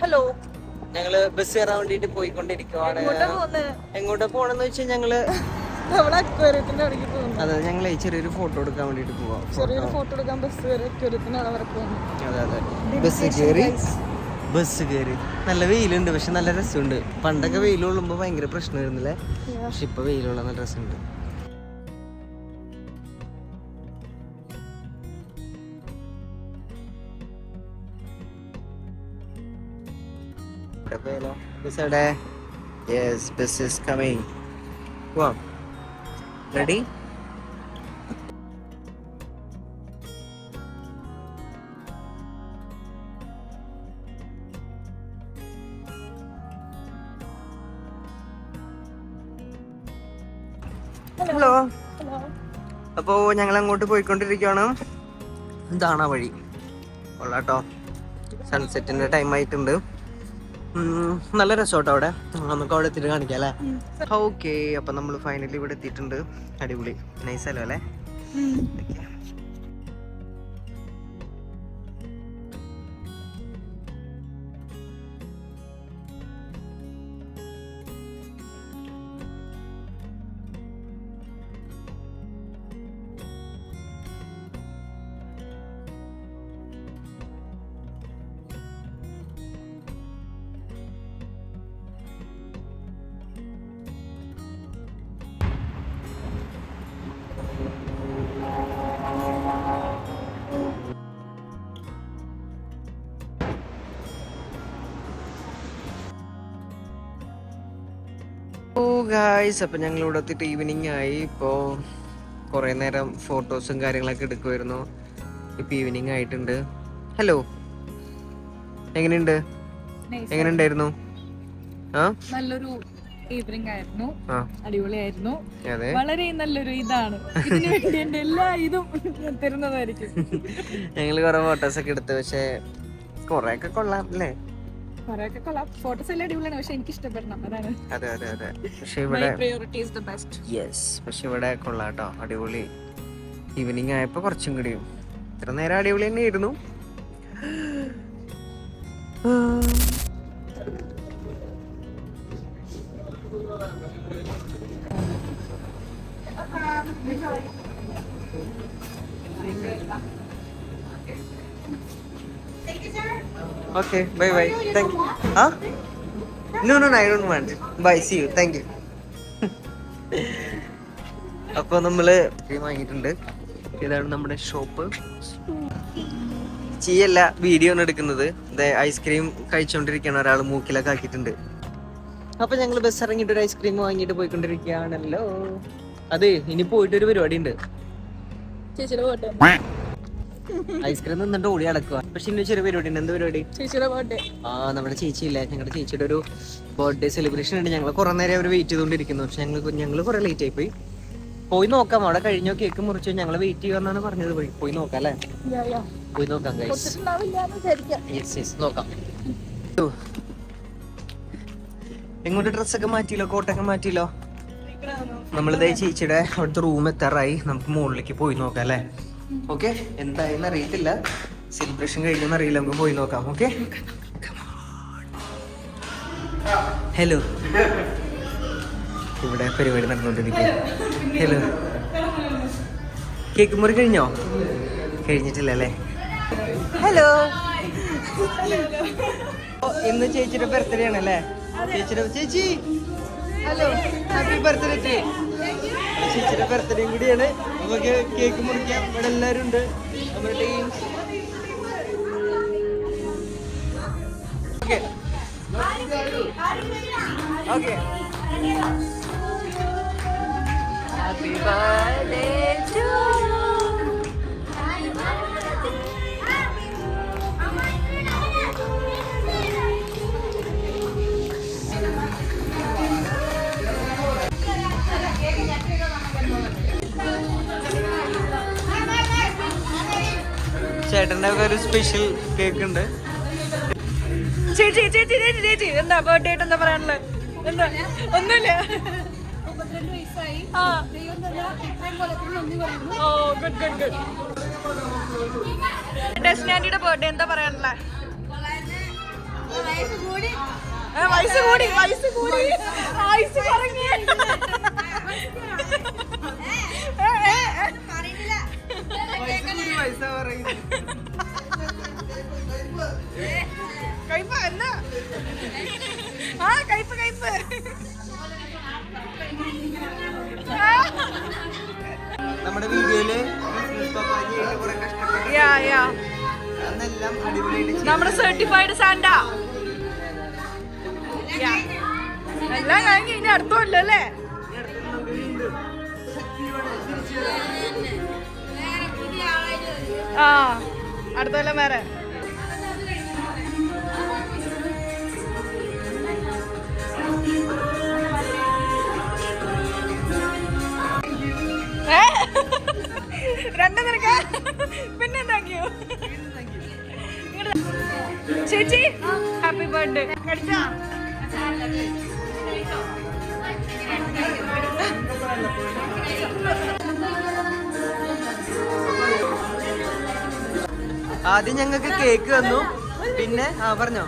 Hello, ഞങ്ങള് bus കയറാൻ വേണ്ടിട്ട് പോയിക്കൊണ്ടിരിക്കുവാണ്. എങ്ങോട്ടാ പോണെന്ന് വെച്ചാൽ ഞങ്ങള് അതെ, ഞങ്ങളെ ചെറിയൊരു ഫോട്ടോ എടുക്കാൻ വേണ്ടിട്ട് പോവാം. അതെ അതെ, ബസ് കയറി നല്ല വെയിലുണ്ട്, പക്ഷെ നല്ല രസമുണ്ട്. പണ്ടൊക്കെ വെയിൽ കൊള്ളുമ്പോ ഭയങ്കര പ്രശ്നമായിരുന്നില്ലേ, പക്ഷെ ഇപ്പൊ വെയിലുള്ള നല്ല രസമുണ്ട്. Yes, bus is coming. Wow. Ready? Hello. അപ്പോ ഞങ്ങൾ അങ്ങോട്ട് പോയിക്കൊണ്ടിരിക്കുകയാണ്. ഇതാണ് ആ വഴി. കൊള്ളാട്ടോ, സൺസെറ്റിന്റെ ടൈം ആയിട്ടുണ്ട്. നല്ല രസോട്ടോ അവിടെ. നമുക്ക് അവിടെ എത്തിയിട്ട് കാണിക്കാം അല്ലേ? ഓക്കെ, അപ്പൊ നമ്മൾ ഫൈനലി ഇവിടെ എത്തിയിട്ടുണ്ട്. അടിപൊളി, നൈസ് അല്ലോ അല്ലേ? ഗായ്സ്, അപ്പൊ ഞങ്ങൾ ഇവിടെ എത്തിയിട്ട് ഈവനിങ് ആയി. ഇപ്പോ കുറെ നേരം ഫോട്ടോസും കാര്യങ്ങളൊക്കെ എടുക്കുമായിരുന്നു. ഇപ്പൊ ഈവനിങ് ആയിട്ടുണ്ട്. ഹലോ, എങ്ങനെയുണ്ടായിരുന്നു? നല്ലൊരു ഈവനിങ് ആയിരുന്നു, അടിപൊളിയായിരുന്നു. വളരെ നല്ലൊരു ഇതാണ്, ഇതിനു വേണ്ടി എന്റെ എല്ലാ ഇതും തരുന്നതായിരിക്കും. ഞങ്ങള് കുറെ ഫോട്ടോസ് ഒക്കെ എടുത്തു, പക്ഷെ കൊറേ ഒക്കെ കൊള്ളാം അല്ലേ? ഫോട്ടോസ് എല്ലാം അടിപൊളിയാണ്, പക്ഷെ എനിക്ക് ഇഷ്ടപ്പെടണം, അതാണ്. അതെ അതെ അതെ, പക്ഷെ ഇവിടെ കൊള്ളാട്ടോ, അടിപൊളി. ഈവനിങ് ആയപ്പോ കുറച്ചും കൂടിയും ഇത്ര നേരം അടിപൊളി തന്നെയായിരുന്നു. Okay, bye bye. Thank you. Huh? No, I don't want. Bye, see you. Thank you. അപ്പൊ നമ്മള് വാങ്ങിയിട്ടുണ്ട്. ഇതാണ് നമ്മുടെ ഷോപ്പ്. ചെയ്യല്ല, വീഡിയോ ആണ് എടുക്കുന്നത്. ഐസ്ക്രീം കഴിച്ചോണ്ടിരിക്കുകയാണ്, ഒരാൾ മൂക്കിലൊക്കെ ആക്കിയിട്ടുണ്ട്. അപ്പൊ ഞങ്ങള് ബസ് ഇറങ്ങിയിട്ട് ഒരു ഐസ്ക്രീം വാങ്ങിയിട്ട് പോയിക്കൊണ്ടിരിക്കുകയാണല്ലോ. അതെ, ഇനി പോയിട്ടൊരു പരിപാടി ഉണ്ട്. ഐസ്ക്രീം നിന്നിട്ട് ഓടി അടക്കുക. പക്ഷെ ഇനി ചെറിയ പരിപാടി ഉണ്ട്. എന്ത് പരിപാടി? നമ്മുടെ ചേച്ചിയില്ലേ, ഞങ്ങളുടെ ചേച്ചിയുടെ ഒരു ബർത്ത്ഡേ സെലിബ്രേഷൻ ഉണ്ട്. ഞങ്ങൾ കുറെ നേരം അവർ വെയിറ്റ് ചെയ്തുകൊണ്ടിരിക്കുന്നു. പക്ഷെ ഞങ്ങൾ കുറെ ലേറ്റ് ആയി പോയി നോക്കാം. അവിടെ കഴിഞ്ഞോ, കേക്ക് മുറിച്ചോ, ഞങ്ങൾ വെയിറ്റ് ചെയ്യുമെന്നാണ് പറഞ്ഞത്. പോയി നോക്കാം അല്ലേ? പോയി നോക്കാം ഗൈസ്. നോക്കാം. എങ്ങോട്ട് ഡ്രസ്സൊക്കെ മാറ്റിയല്ലോ, കോട്ടൊക്കെ മാറ്റിയല്ലോ. നമ്മളിതേ ചേച്ചിയുടെ അവിടുത്തെ റൂം എത്താറായി. നമുക്ക് മുകളിലേക്ക് പോയി നോക്കാം അല്ലേ? ഓക്കെ, എന്തായാലും അറിയത്തില്ല, സെലിബ്രേഷൻ കഴിഞ്ഞെന്ന് അറിയില്ല, നമുക്ക് പോയി നോക്കാം. Okay, hello. ഇവിടെ പരിപാടി നടന്നുകൊണ്ടിരിക്കുക. ഹലോ, കേക്ക് മുറി കഴിഞ്ഞോ? കഴിഞ്ഞിട്ടില്ല അല്ലേ? ഹലോ, ഇന്ന് ചേച്ചിയുടെ ബർത്ത്ഡേ ആണല്ലേ? ചേച്ചി ഹലോ, ഹാപ്പി ബർത്ത്ഡേ. ചേച്ചിയുടെ ബർത്ത്ഡേയും കൂടിയാണ്. നമുക്ക് കേക്ക് മുറിക്കാം. ഇവിടെ എല്ലാവരും ഉണ്ട്, നമ്മുടെ team. Okay okay, happy birthday to ചേട്ടൻ്റെ ഒക്കെ ഒരു സ്പെഷ്യൽ കേക്ക് ഉണ്ട്. ചേച്ചി എന്താ ബർത്ത്ഡേ ആയിട്ട് എന്താ പറയാനുള്ളത്? എന്താ? ഒന്നുമില്ല. ഡെസ്റ്റിനാൻഡിയുടെ ബർത്ത്ഡേ എന്താ പറയാനുള്ളത്? വയസ്സ് കൂടി ആയുസ് കുറഞ്ഞു. കയ്പ എന്നാ കയ്പ് നമ്മുടെ വീഡിയോയില് അന്നെല്ലാം അടിപൊളിയായിട്ട് നമ്മുടെ സർട്ടിഫൈഡ് സാന്റ എല്ലാം കഴിഞ്ഞ് ഇനി അടുത്തല്ലോ അല്ലേ? ആ അടുത്തല്ലോ വേറെ. രണ്ടു നിനക്ക് പിന്നെന്താക്കിയോ ചേച്ചി? Happy birthday. കഴിച്ചാ? ആദ്യം ഞങ്ങൾക്ക് കേക്ക് തന്നു, പിന്നെ പറഞ്ഞോ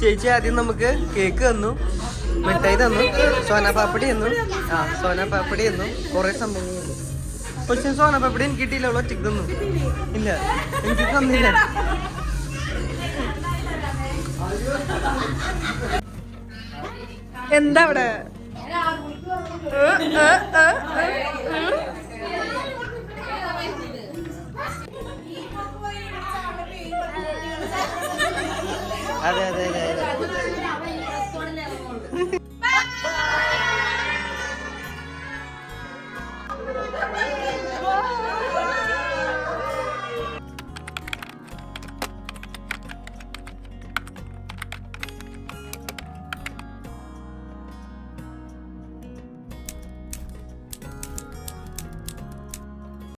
ചേച്ചി ആദ്യം നമുക്ക് കേക്ക് തന്നു, മിഠായി തന്നു, സോനാപാപ്പടി തന്നു. സോനാപാപ്പടി തന്നു, കുറെ സംഭവങ്ങൾ തന്നു. പക്ഷെ സോനാപാപ്പടി എനിക്ക് കിട്ടിയില്ല, അവള് ഒറ്റയ്ക്ക് തന്നു. ഇല്ല, എനിക്ക് തന്നില്ല. എന്താ അവിടെ? അതെ അതെ അതെ